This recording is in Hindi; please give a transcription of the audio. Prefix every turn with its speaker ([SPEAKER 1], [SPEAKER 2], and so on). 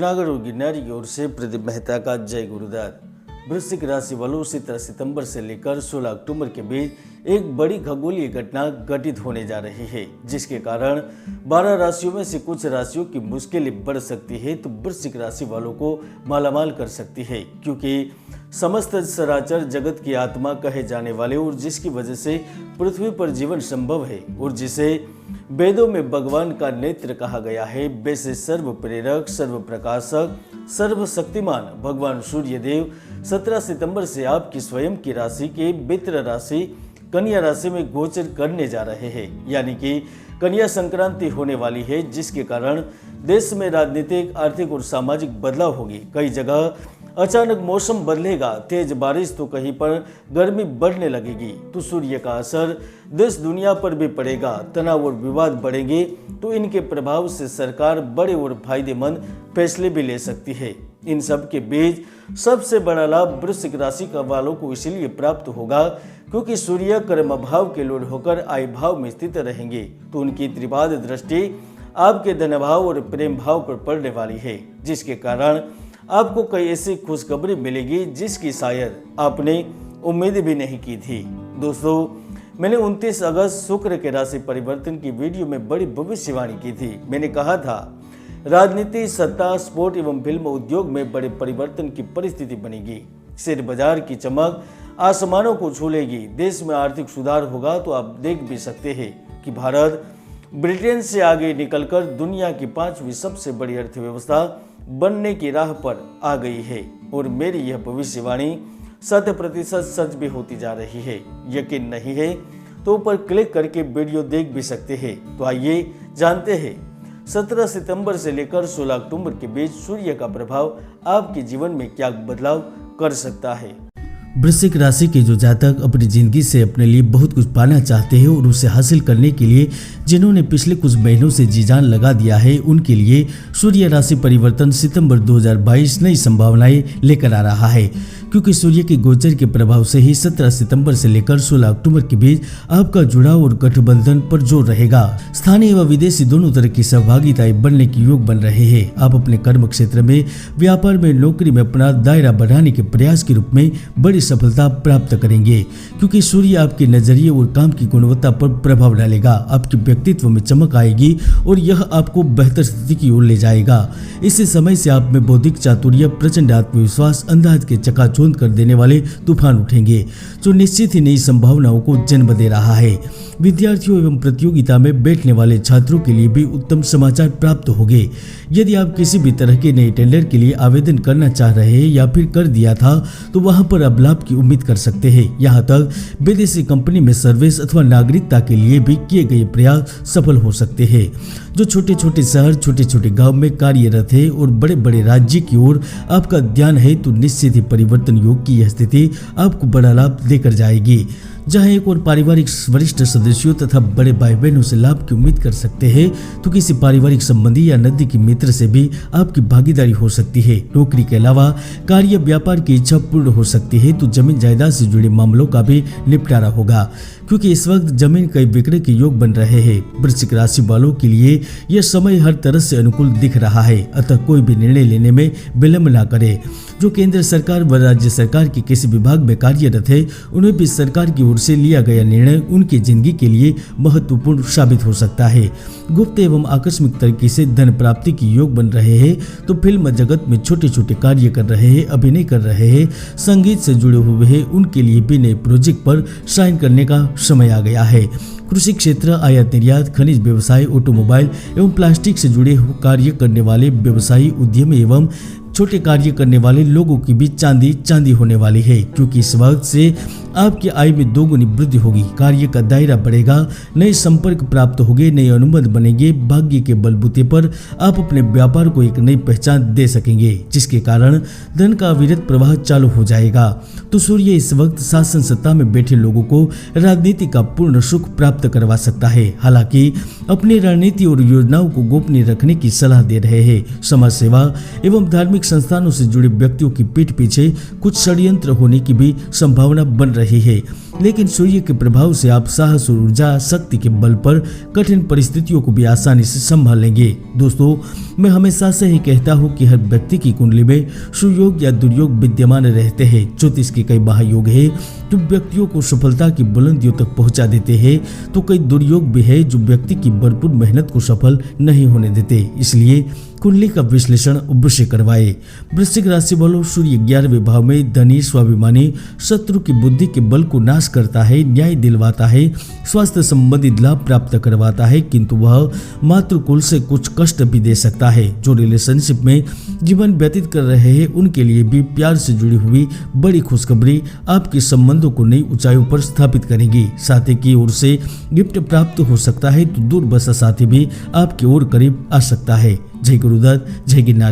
[SPEAKER 1] जूनागढ़ और गिरनारी की ओर से प्रदीप मेहता का जय गुरुदत्त। वृश्चिक राशि वालों 17 सितंबर से लेकर 16 अक्टूबर के बीच एक बड़ी खगोलीय घटना घटित होने जा रही है, जिसके कारण 12 राशियों में से कुछ राशियों की मुश्किलें बढ़ सकती है तो वृश्चिक राशि वालों को मालामाल कर सकती है, क्योंकि समस्त चराचर जगत की आत्मा कहे जाने वाले और जिसकी वजह से पृथ्वी पर जीवन संभव है और जिसे वेदों में भगवान का नेत्र कहा गया है, वैसे सर्व प्रेरक, सर्व प्रकाशक, सर्वशक्तिमान भगवान सूर्य देव 17 सितंबर से आपकी स्वयं की राशि के मित्र राशि कन्या राशि में गोचर करने जा रहे हैं, यानी कि कन्या संक्रांति होने वाली है, जिसके कारण देश में राजनीतिक, आर्थिक और सामाजिक बदलाव होगी। कई जगह अचानक मौसम बदलेगा, तेज बारिश तो कहीं पर गर्मी बढ़ने लगेगी, तो सूर्य का असर देश दुनिया पर भी पड़ेगा। तनाव और विवाद बढ़ेंगे तो इनके प्रभाव से सरकार बड़े और फायदेमंद फैसले भी ले सकती है। इन सब के बीच सबसे बड़ा लाभ वृश्चिक राशि का वालों को इसलिए प्राप्त होगा क्योंकि सूर्य कर्म भाव के लोड होकर आय भाव में स्थित रहेंगे, तो उनकी त्रिपाद दृष्टि आपके धन भाव और प्रेम भाव पर पड़ने वाली है, जिसके कारण आपको कई ऐसी खुशखबरी मिलेगी जिसकी शायद आपने उम्मीद भी नहीं की थी। दोस्तों, मैंने 29 अगस्त शुक्र के राशि परिवर्तन की वीडियो में बड़ी भविष्यवाणी की थी। मैंने कहा था राजनीति, सत्ता, स्पोर्ट एवं फिल्म उद्योग में बड़े परिवर्तन की परिस्थिति बनेगी। शेयर बाजार की चमक आसमानों को छू लेगी। देश में आर्थिक सुधार होगा तो आप देख भी सकते हैं कि भारत ब्रिटेन से आगे निकलकर दुनिया की 5वीं सबसे बड़ी अर्थव्यवस्था बनने की राह पर आ गई है और मेरी यह भविष्यवाणी 100% सच भी होती जा रही है। यकीन नहीं है तो ऊपर क्लिक करके वीडियो देख भी सकते हैं। तो आइए जानते हैं 17 सितंबर से लेकर 16 अक्टूबर के बीच सूर्य का प्रभाव आपके जीवन में क्या बदलाव कर सकता है।
[SPEAKER 2] वृश्चिक राशि के जो जातक अपनी जिंदगी से अपने लिए बहुत कुछ पाना चाहते हैं और उसे हासिल करने के लिए जिन्होंने पिछले कुछ महीनों से जी जान लगा दिया है, उनके लिए सूर्य राशि परिवर्तन सितंबर 2022 नई संभावनाएं लेकर आ रहा है, क्योंकि सूर्य के गोचर के प्रभाव से ही 17 सितंबर से लेकर 16 अक्टूबर के बीच आपका जुड़ाव और गठबंधन पर जोर रहेगा। स्थानीय व विदेशी दोनों तरह की सहभागिताएं बनने के योग बन रहे हैं। आप अपने कर्म क्षेत्र में, व्यापार में, नौकरी में अपना दायरा बढ़ाने के प्रयास के रूप में बड़ी सफलता प्राप्त करेंगे, क्योंकि सूर्य आपके नजरिए और काम की गुणवत्ता पर प्रभाव डालेगा। आपके व्यक्तित्व में चमक आएगी और यह आपको बेहतर स्थिति की ओर ले जाएगा। इसी समय से आप में बौद्धिक चातुर्य, प्रचंड आत्मविश्वास, अंदाज के चकाचौंध कर देने वाले तूफान उठेंगे, जो निश्चित ही नई संभावनाओं को जन्म दे रहा है। विद्यार्थियों एवं प्रतियोगिता में बैठने वाले छात्रों के लिए भी उत्तम समाचार प्राप्त होंगे। यदि आप किसी भी तरह के नए टेंडर के लिए आवेदन करना चाह रहे हैं या फिर कर दिया था, तो वहां पर अब लाभ की उम्मीद कर सकते हैं। यहाँ तक विदेशी कंपनी में सर्विस अथवा नागरिकता के लिए भी किए गए प्रयास सफल हो सकते हैं। जो छोटे छोटे शहर, छोटे छोटे गांव में कार्यरत है और बड़े बड़े राज्य की ओर आपका ध्यान है, तो निश्चित ही परिवर्तन योग की यह स्थिति आपको बड़ा लाभ देकर जाएगी। जहां एक और पारिवारिक वरिष्ठ सदस्यों तथा बड़े भाई बहनों से लाभ की उम्मीद कर सकते हैं, तो किसी पारिवारिक संबंधी या नजदीकी मित्र से भी आपकी भागीदारी हो सकती है। नौकरी के अलावा कार्य, व्यापार की इच्छा पूर्ण हो सकती है, तो जमीन जायदाद से जुड़े मामलों का भी निपटारा होगा, क्योंकि इस वक्त जमीन कई विक्रय के योग बन रहे हैं। वृश्चिक राशि वालों के लिए यह समय हर तरह से अनुकूल दिख रहा है, अतः कोई भी निर्णय लेने में विलंब न करे। जो केंद्र सरकार व राज्य सरकार के किसी विभाग में कार्यरत है, उन्हें भी सरकार की ओर से लिया गया निर्णय उनकी जिंदगी के लिए महत्वपूर्ण साबित हो सकता है। गुप्त एवं आकस्मिक तरीके से धन प्राप्ति की योग बन रहे हैं, तो फिल्म जगत में छोटे छोटे कार्य कर रहे हैं, अभिनय कर रहे हैं, संगीत से जुड़े हुए हैं, उनके लिए भी नए प्रोजेक्ट पर साइन करने का समय आ गया है। कृषि क्षेत्र, आयात निर्यात, खनिज व्यवसाय, ऑटोमोबाइल एवं प्लास्टिक से जुड़े कार्य करने वाले व्यवसायी, उद्यमी एवं छोटे कार्य करने वाले लोगों की भी चांदी होने वाली है, क्योंकि इस वक्त से आपकी आय में दोगुनी वृद्धि होगी। कार्य का दायरा बढ़ेगा, नए संपर्क प्राप्त होंगे, नए अनुबंध बनेंगे। भाग्य के बलबूते पर आप अपने व्यापार को एक नई पहचान दे सकेंगे, जिसके कारण धन का अविरत प्रवाह चालू हो जाएगा। तो सूर्य इस वक्त शासन सत्ता में बैठे लोगों को राजनीति का पूर्ण सुख प्राप्त करवा सकता है। हालांकि अपनी रणनीति और योजनाओं को गोपनीय रखने की सलाह दे रहे हैं। समाज सेवा एवं धार्मिक संस्थानों से जुड़े व्यक्तियों की पीठ पीछे कुछ षड्यंत्र होने की भी संभावना बन रही है। लेकिन सूर्य के प्रभाव से आप साहस और ऊर्जा शक्ति के बल पर कठिन परिस्थितियों को भी आसानी से संभाल लेंगे। दोस्तों, मैं हमेशा से ही कहता हूँ कि हर व्यक्ति की कुंडली में सुयोग या दुर्योग विद्यमान रहते हैं। ज्योतिष के कई महायोग है जो व्यक्तियों को सफलता की बुलंदियों तक पहुंचा देते हैं, तो कई दुर्योग भी है जो व्यक्ति की भरपूर मेहनत को सफल नहीं होने देते। इसलिए कुंडली का विश्लेषण अवश्य करवाए। वृश्चिक राशि वालों, सूर्य 11वें भाव में धनी, स्वाभिमानी, शत्रु की बुद्धि के बल को नाश करता है, न्याय दिलवाता है, स्वास्थ्य संबंधित लाभ प्राप्त करवाता है, किंतु वह मातृकुल से कुछ कष्ट भी दे सकता है। जो रिलेशनशिप में जीवन व्यतीत कर रहे हैं उनके लिए भी प्यार से जुड़ी हुई बड़ी खुशखबरी आपके संबंधों को नई ऊंचाइयों पर स्थापित करेगी। साथी की ओर से गिफ्ट प्राप्त हो सकता है, तो दूर बसा साथी भी आपकी ओर करीब आ सकता है। जय गुरुदत्त, जय गिरनार।